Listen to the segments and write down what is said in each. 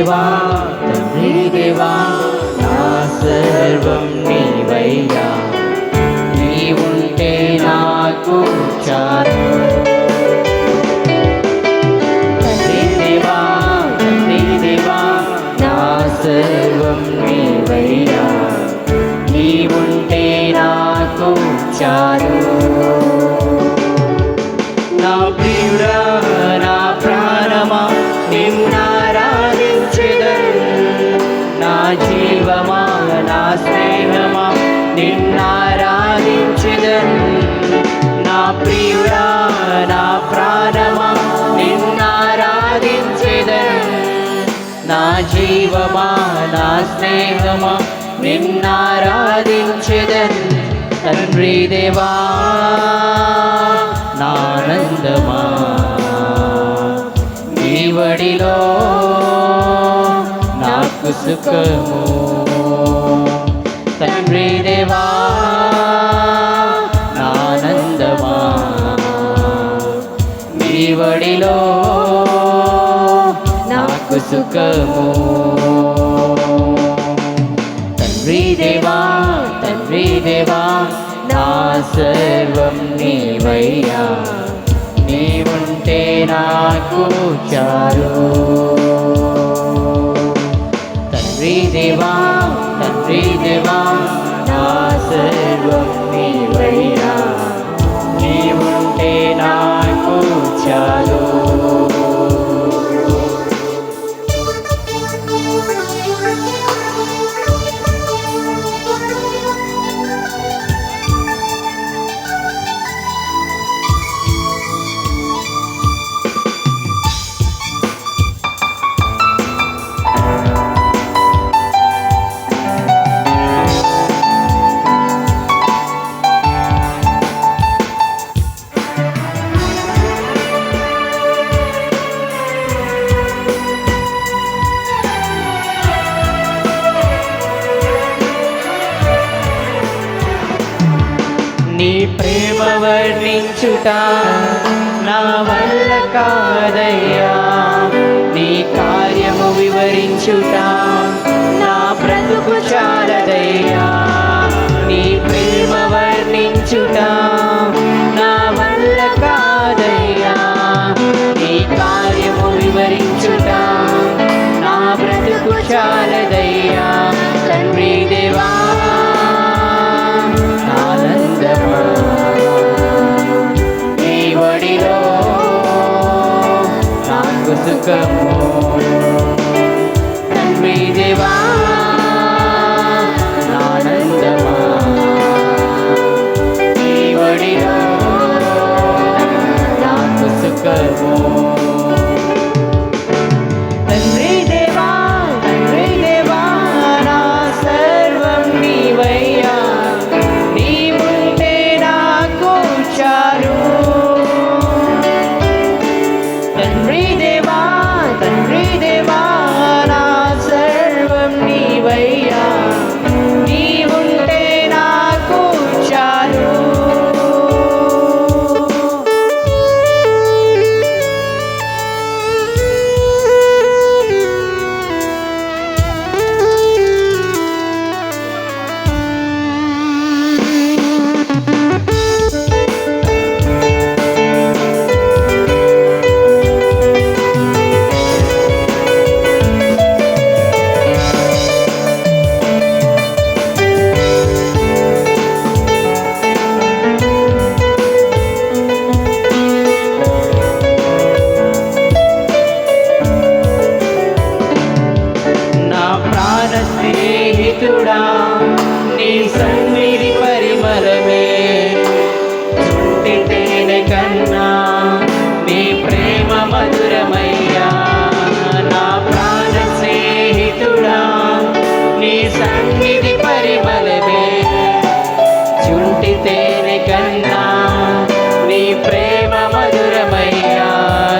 దేవా తండ్రి దేవా నా సర్వం నీవయ్యా, నీవుంటే నాకు చాలు. తండ్రి దేవా నా సర్వం నీవయ్యా, నీవుంటే నాకు చాలు. నా ప్రియుడా నా ప్రాణమా నిన్నారాధించెదను, నా జీవమా నా స్నేహమా నిన్నారాధించెదను. నా ప్రియుడా నా ప్రాణమా నిన్నారాధించెదను, నా జీవమా నా స్నేహమా నిన్నారాధించెదను. తండ్రి దేవా నానందమా నీవడిలో నాకు సుఖము. తండ్రి దేవా నానందమా నీవడిలో నాకు సుఖము. తండ్రి దేవా నా సర్వం నీవయ్యా, నీవుంటే నాకు చాలు. తండ్రి దేవా నా సర్వం నీవయ్యా, నీవుంటే నాకు చాలు. నీ ప్రేమ వర్ణించుట నా వల్ల కాదయ్యా, నీ కార్యము వివరించుట నా బ్రతుకు చాలదయ్యా. నీ ప్రేమ వర్ణించుట నా వల్ల కాదయ్యా, నీ కార్యము వివరించుట నా బ్రతుకు చాలదయ్యా. తండ్రి దేవా నీవడిలో నాకు సుఖము. తండ్రి దేవా ఆనందమా నీవడిలో నాకు సుఖము. తండ్రి దేవా నా సర్వం నీవయ్యా, నీవుంటే నాకు చాలు. తండ్రి దేవా నా సర్వం నీవయ్యా, నీవుంటే నాకు చాలు. స్నేహితుడా నీ సన్నిధి పరిమళమే, చుంటి తేనె కన్నా నీ ప్రేమ మధురమయ్యా. నా ప్రాణ స్నేహితుడా నీ సన్నిధి పరిమళమే, చుంటి తేనె కన్నా నీ ప్రేమ మధురమయ్యా.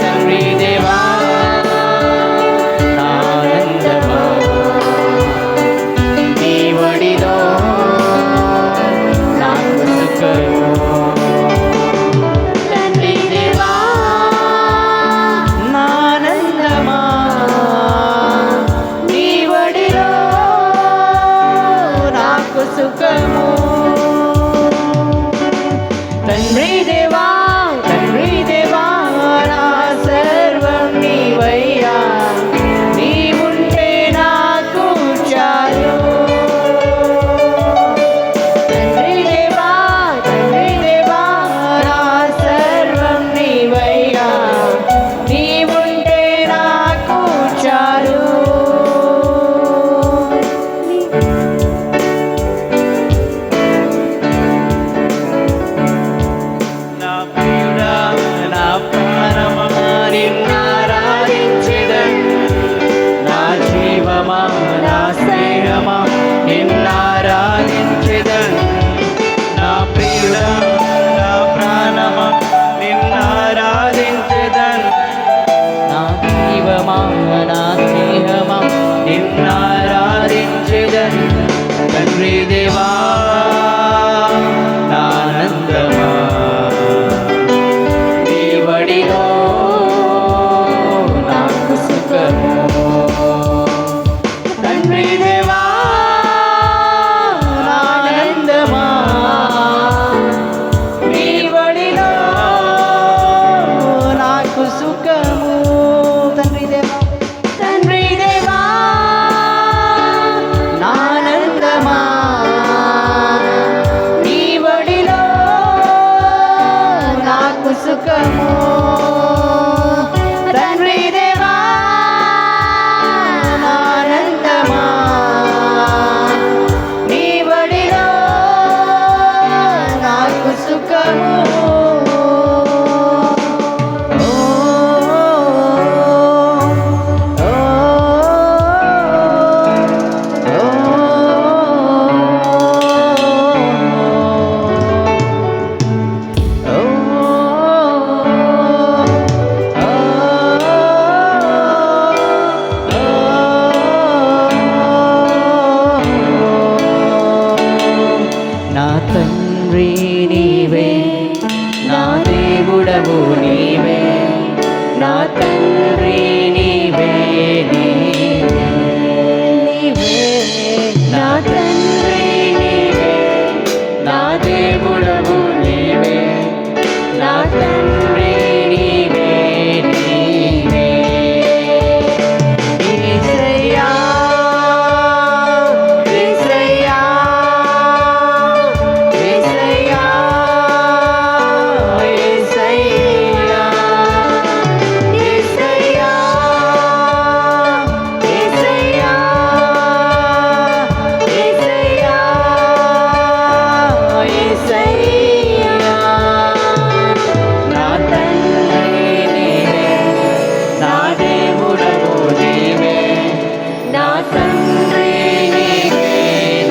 తండ్రి దేవా సుఖము. తండ్రి దేవా నా సర్వం నీవయ్యా, నీవుంటే నాకు చాలు. తండ్రి దేవా నా సర్వం నీవయ్యా, నీవుంటే నాకు చాలు. నా ప్రియుడా నా ప్రాణమా నిన్నారాధించెదన్, నా జీవమా నా స్నేహమా నిన్నారాధించెదన్. నా ప్రియుడా నా ప్రాణమా నిన్నారాధించెదన్, నా జీవమా నా స్నేహమా నిన్నారాధించెదన్. తండ్రి దేవా నా ఆనందమా, నీ బడిలో నాకు సుఖము. తండ్రి దేవా నా ఆనందమా, నీ బడిలో నాకు సుఖము. తండ్రి దేవా నా ఆనందమా, నీ బడిలో నాకు సుఖము. తండ్రి దేవా నా ఆనందమా, నీ బడిలో నాకు సుఖము. నా తండ్రి నీవే, నా దేవుడవు నీవే, నా తండ్రి నీవే, నీవే నా తండ్రి నీవే, నా దేవుడవు నీవే, నా తండ్రి నీవే, నీవే. యేసయ్యా యేసయ్యా యేసయ్యా యేసయ్యా యేసయ్యా యేసయ్యా యేసయ్యా యేసయ్యా. నా తండ్రి నీవే, నా దేవుడవు నీవే, నా తండ్రి నీవే,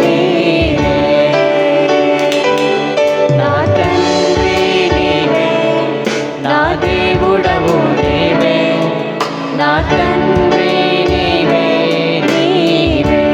నీవే. నా తండ్రి నీవే, నా దేవుడవు నీవే, నా తండ్రి నీవే, నీవే.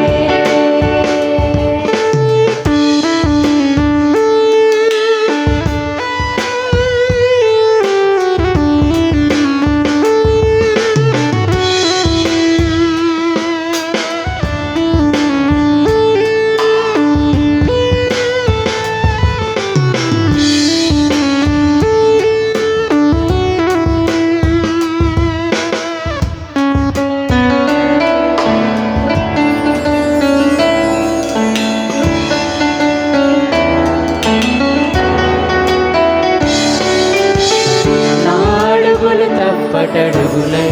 నా అడుగులు తప్పటడుగులై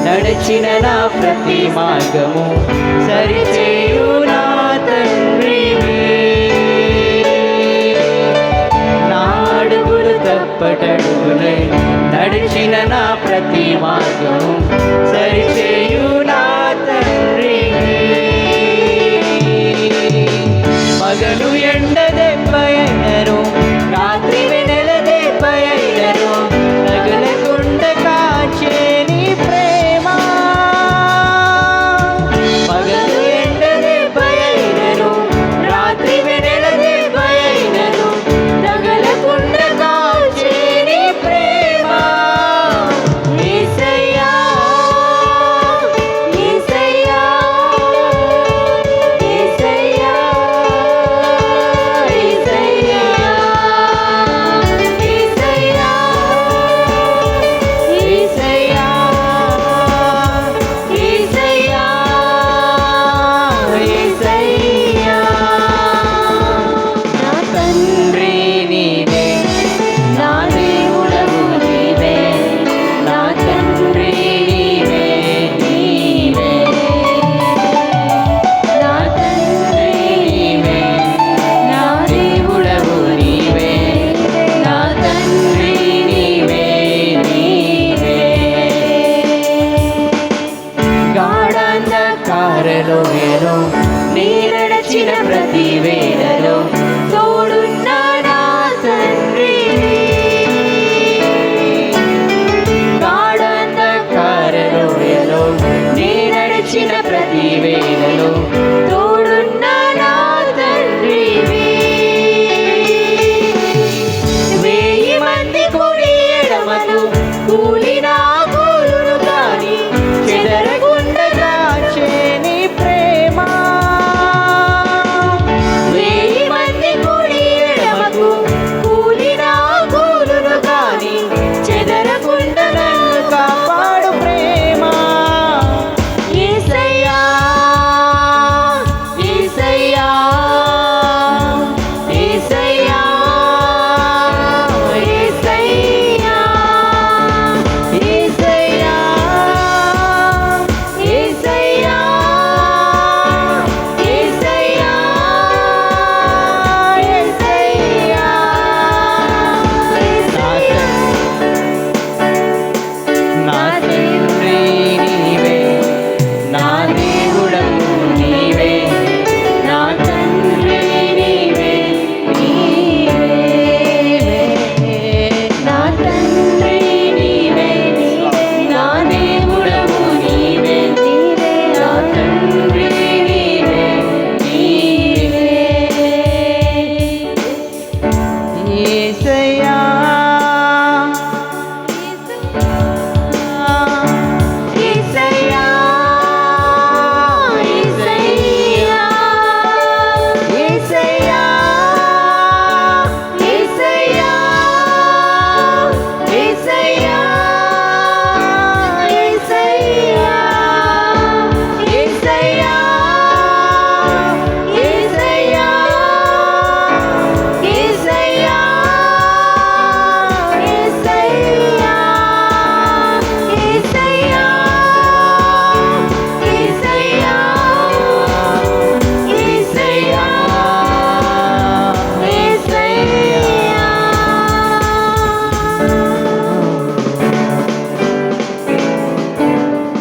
నడిచిన నా ప్రతి మార్గము సరిచేయు నా తండ్రివే. నా అడుగులు తప్పటడుగులై నడిచిన నా ప్రతి మార్గము సరి